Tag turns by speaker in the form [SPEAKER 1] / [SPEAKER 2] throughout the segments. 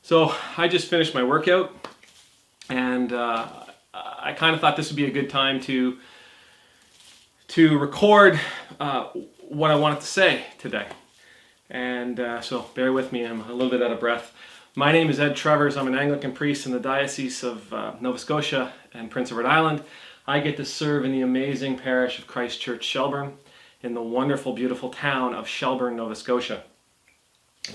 [SPEAKER 1] So I just finished my workout, and I kind of thought this would be a good time to record what I wanted to say today. And so bear with me, I'm a little bit out of breath. My name is Ed Trevors. I'm an Anglican priest in the Diocese of Nova Scotia and Prince Edward Island. I get to serve in the amazing parish of Christ Church, Shelburne, in the wonderful, beautiful town of Shelburne, Nova Scotia.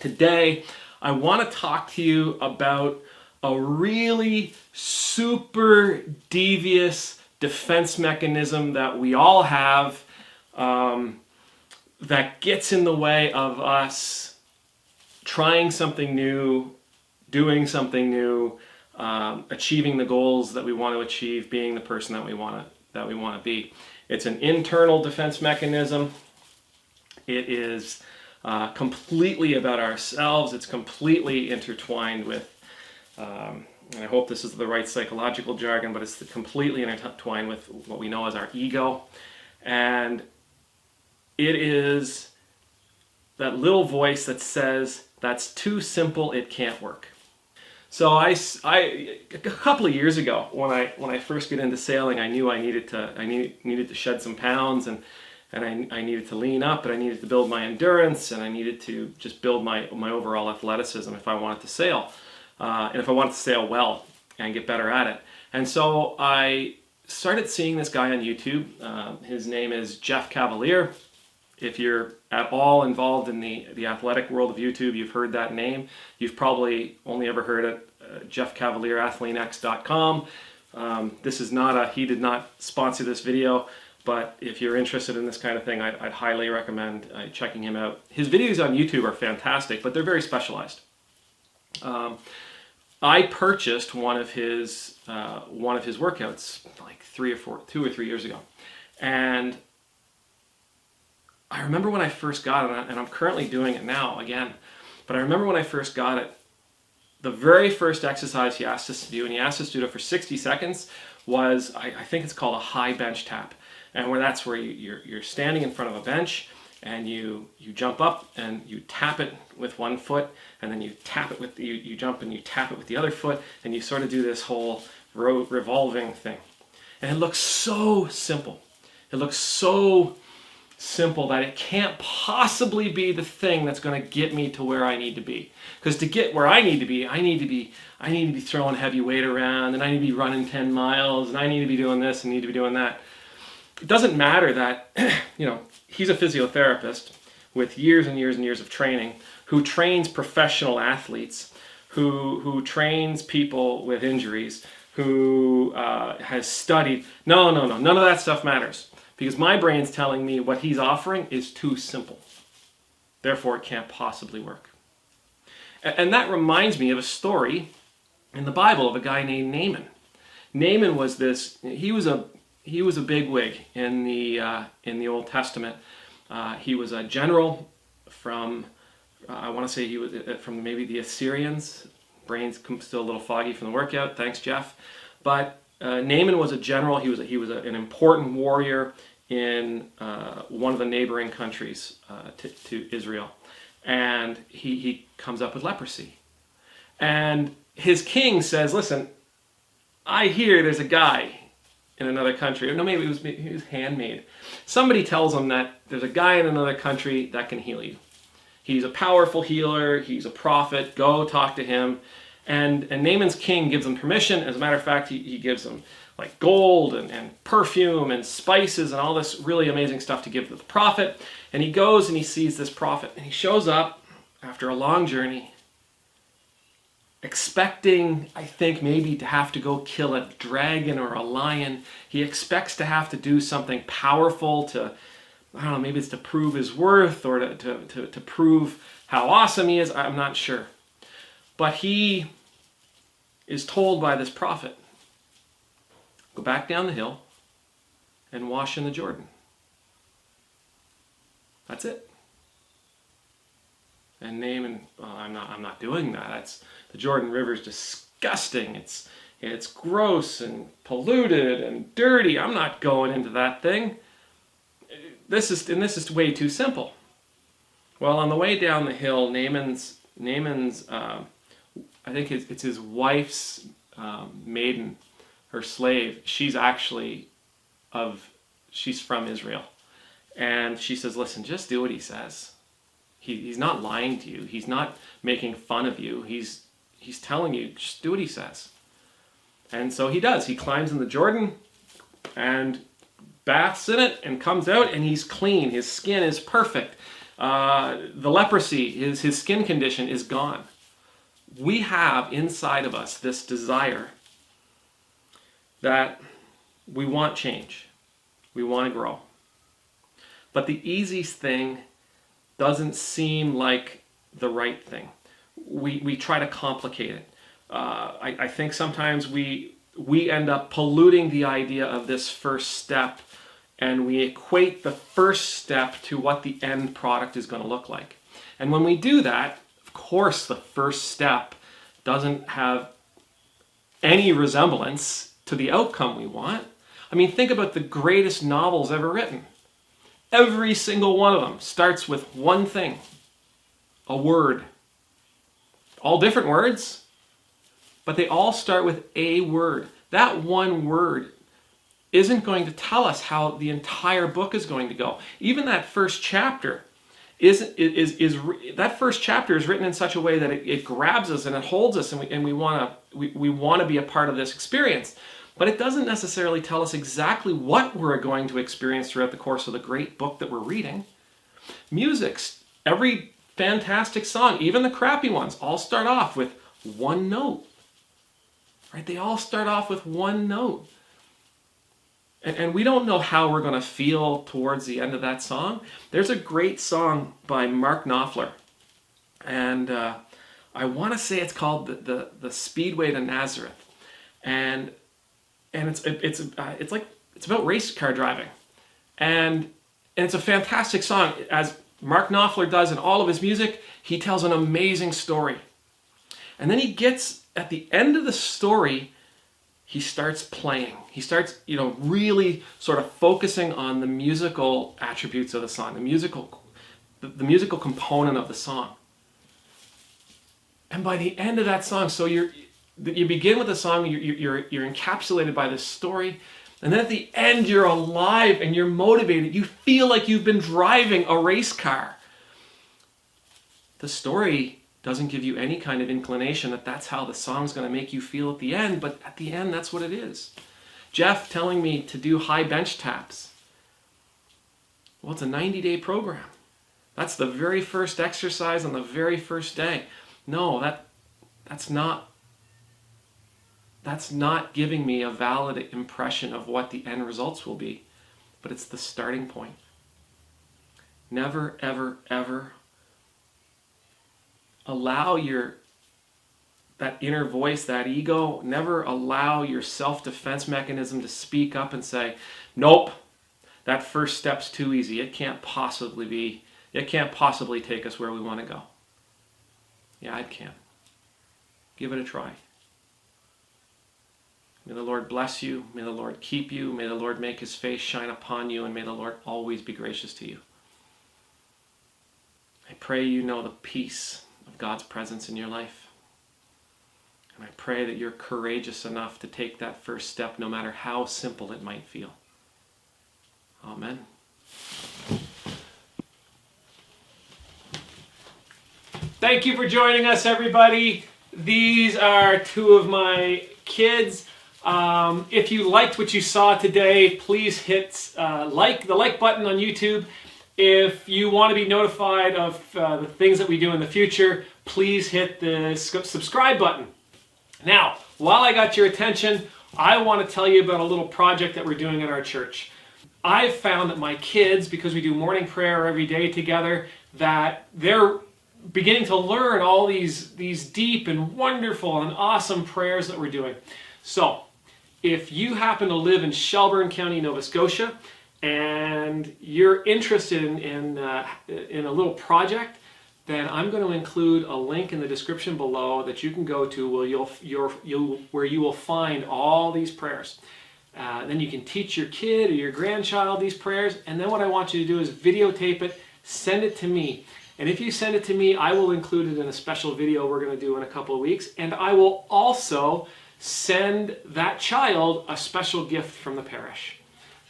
[SPEAKER 1] Today, I want to talk to you about a really super devious defense mechanism that we all have that gets in the way of us trying something new, doing something new, achieving the goals that we want to achieve, being the person that we want to be. It's an internal defense mechanism. It is completely about ourselves. It's completely intertwined with, and I hope this is the right psychological jargon, but it's completely intertwined with what we know as our ego. And it is that little voice that says, that's too simple, it can't work. So a couple of years ago, when I first got into sailing, I knew I needed to shed some pounds, and I needed to lean up, and I needed to build my endurance, and I needed to just build my overall athleticism if I wanted to sail, and if I wanted to sail well and get better at it. And so I started seeing this guy on YouTube. His name is Jeff Cavaliere. If you're at all involved in the athletic world of YouTube, you've heard that name. You've probably only ever heard it, Jeff Cavaliere, athlenex.com. This is not he did not sponsor this video. But if you're interested in this kind of thing, I'd highly recommend checking him out. His videos on YouTube are fantastic, but they're very specialized. I purchased one of his workouts like 2 or 3 years ago, and I remember when I first got it, and I'm currently doing it now again. But I remember when I first got it, the very first exercise he asked us to do, and he asked us to do it for 60 seconds, was I think it's called a high bench tap. And that's where you're standing in front of a bench, and you jump up and you tap it with one foot, and then you tap it with you jump and you tap it with the other foot, and you sort of do this whole revolving thing. And it looks so simple. It looks so simple that it can't possibly be the thing that's going to get me to where I need to be. Because to get where I need to be, I need to be throwing heavy weight around, and I need to be running 10 miles, and I need to be doing this and need to be doing that. It doesn't matter that, he's a physiotherapist with years and years and years of training, who trains professional athletes, who trains people with injuries, who has studied. No, none of that stuff matters. Because my brain's telling me what he's offering is too simple. Therefore, it can't possibly work. And that reminds me of a story in the Bible of a guy named Naaman. Naaman was he was a bigwig in the Old Testament. He was a general from, I want to say he was from maybe the Assyrians. Brain's still a little foggy from the workout. Thanks, Jeff. But Naaman was a general. He was an important warrior in one of the neighboring countries to Israel, and he comes up with leprosy. And his king says, "Listen, I hear there's a guy in another country." Or no, maybe he was handmade. Somebody tells him that there's a guy in another country that can heal you. He's a powerful healer. He's a prophet. Go talk to him. And Naaman's king gives him permission. As a matter of fact, he gives him like gold and perfume and spices and all this really amazing stuff to give to the prophet. And he goes and he sees this prophet. And he shows up after a long journey, expecting, I think, maybe to have to go kill a dragon or a lion. He expects to have to do something powerful to, I don't know, maybe it's to prove his worth or to prove how awesome he is. I'm not sure. But he is told by this prophet, go back down the hill and wash in the Jordan. That's it. And Naaman, I'm not doing that. The Jordan River is disgusting. It's gross and polluted and dirty. I'm not going into that thing. This is way too simple. Well, on the way down the hill, Naaman's I think it's his wife's maiden, her slave. She's actually she's from Israel. And she says, listen, just do what he says. He's not lying to you. He's not making fun of you. He's telling you, just do what he says. And so he does. He climbs in the Jordan and baths in it and comes out, and he's clean. His skin is perfect. The leprosy, his skin condition is gone. We have inside of us this desire that we want change. We want to grow. But the easiest thing doesn't seem like the right thing. We try to complicate it. I think sometimes we end up polluting the idea of this first step, and we equate the first step to what the end product is going to look like. And when we do that, of course the first step doesn't have any resemblance to the outcome we want. I mean, think about the greatest novels ever written. Every single one of them starts with one thing, a word. All different words, but they all start with a word. That one word isn't going to tell us how the entire book is going to go. Even that first chapter that first chapter is written in such a way that it grabs us and it holds us, and we want to be a part of this experience. But it doesn't necessarily tell us exactly what we're going to experience throughout the course of the great book that we're reading. Music's, every fantastic song, even the crappy ones, all start off with one note. Right? They all start off with one note. And we don't know how we're going to feel towards the end of that song. There's a great song by Mark Knopfler. And I want to say it's called the Speedway to Nazareth. And it's about race car driving, and it's a fantastic song. As Mark Knopfler does in all of his music, he tells an amazing story, and then he gets at the end of the story, he starts playing. He starts, really sort of focusing on the musical attributes of the song, the musical component of the song. And by the end of that song, so you begin with a song, you're encapsulated by this story, and then at the end you're alive and you're motivated. You feel like you've been driving a race car. The story doesn't give you any kind of inclination that that's how the song's going to make you feel at the end, but at the end that's what it is. Jeff telling me to do high bench taps. Well, it's a 90-day program. That's the very first exercise on the very first day. No, that's not giving me a valid impression of what the end results will be, but it's the starting point. Never, ever, ever allow that inner voice, that ego, never allow your self-defense mechanism to speak up and say, nope, that first step's too easy. It can't possibly take us where we want to go. Yeah, it can. Give it a try. May the Lord bless you. May the Lord keep you. May the Lord make his face shine upon you. And may the Lord always be gracious to you. I pray you know the peace of God's presence in your life. And I pray that you're courageous enough to take that first step, no matter how simple it might feel. Amen. Thank you for joining us, everybody. These are two of my kids. If you liked what you saw today, please hit the like button on YouTube. If you want to be notified of the things that we do in the future, please hit the subscribe button. Now, while I got your attention, I want to tell you about a little project that we're doing at our church. I've found that my kids, because we do morning prayer every day together, that they're beginning to learn all these deep and wonderful and awesome prayers that we're doing. So, if you happen to live in Shelburne County, Nova Scotia, and you're interested in a little project, then I'm going to include a link in the description below that you can go to where you will find all these prayers. Then you can teach your kid or your grandchild these prayers, and then what I want you to do is videotape it, send it to me. And if you send it to me, I will include it in a special video we're going to do in a couple of weeks. And I will also send that child a special gift from the parish.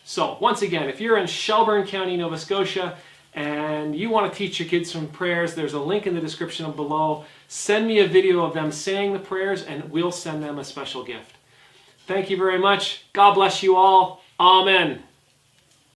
[SPEAKER 1] So once again, if you're in Shelburne County, Nova Scotia, and you want to teach your kids some prayers, there's a link in the description below. Send me a video of them saying the prayers, and we'll send them a special gift. Thank you very much. God bless you all. Amen.